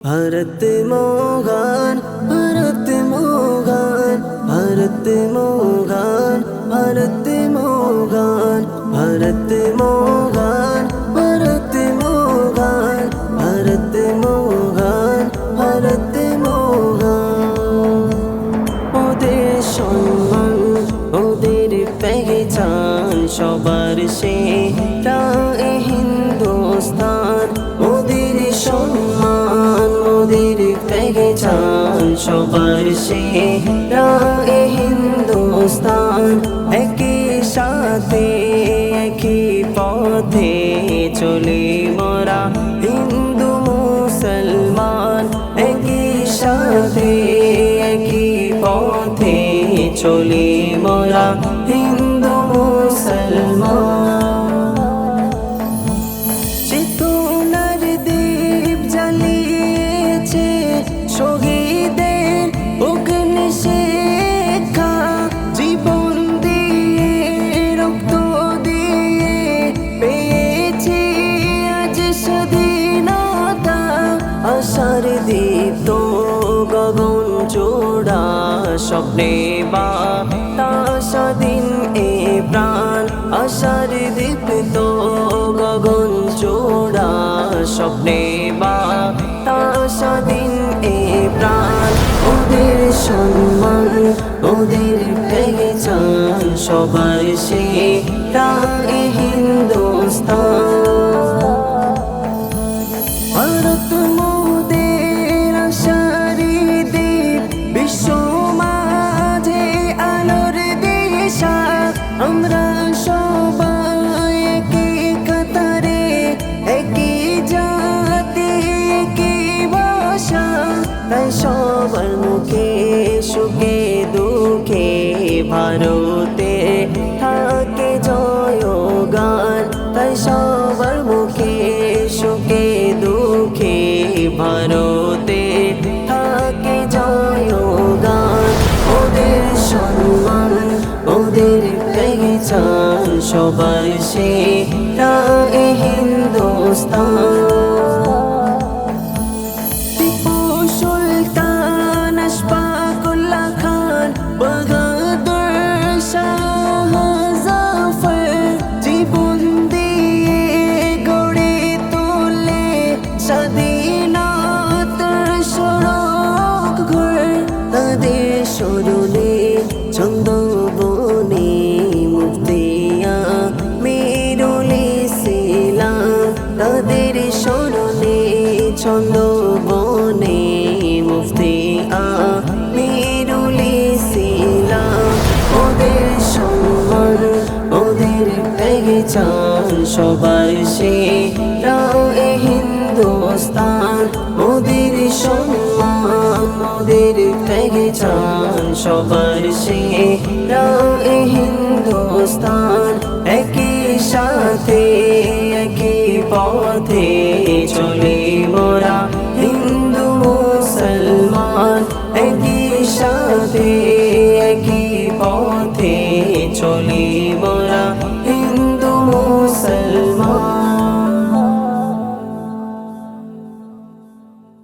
भारत मोगान भारत मोगान भारत मोगान भारत मोगान भारत मोगान भारत मोगान भारत मोगान भारत मोगान ওদের সম্মান ওদের পেহচান সবার সেরা এ হিন্দুস্তান ওদের সম্মান ওদের পেহচান সবার সেরা এ হিন্দুস্তান একই সাথে একই পথে চলে মোরা হিন্দু মুসলমান একই সাথে একই পথে চলে মোরা হিন্দু মুসলমান চেতনার দীপ জ্বালিয়েছে শহীদের অগ্নি শিখা জীবন দিয়ে রক্ত দিয়ে পেয়েছি আজ স্বাধীনতা আশার দীপ্ত গগন জোড়া স্বপ্নে বাতা স্বাধীন এ প্রাণ আশার দীপ্ত গগন জোড়া স্বপ্নে বাতা স্বাধীন এ প্রাণ ওদের সম্মান ওদের পেহচান সবার সেরা এ হিন্দুস্তান ভারত মোদের আশারি দ্বীপ বিশ্ব মাঝে আলোর দিশা আমরা সবাই একই কাতারে একই জাতি একই ভাষা তাই সবার মুখে সুখে দুঃখে ভারতে থাকে জয়গান তাই সবার মুখে সুখে দুঃখে ভারতে থাকে জয়গান ওদের সম্মান ওদের পেহচান সবার সেরা এ হিন্দুস্তান টিপু সুলতান আশফাকুল্লাহ খান বাহাদুর শাহ জাফর জীবন দিয়ে গড়ে তোলে স্বাধীনতার সড়ক ঘর তাদের স্মরণে ছন্দবনে মুফতি আমিরুল ইসলাম তাদের স্মরণে ছন্দবনে মুফতি আমিরুল ইসলাম ওদের সম্মান ওদের পেহচান সবার সেরা এ হিন্দুস্তান ওদের সম্মান ওদের পেহচান সবার সেরা এ হিন্দুস্তান একই সাথে একই পথে চলে মোরা হিন্দু মুসলমান একই সাথে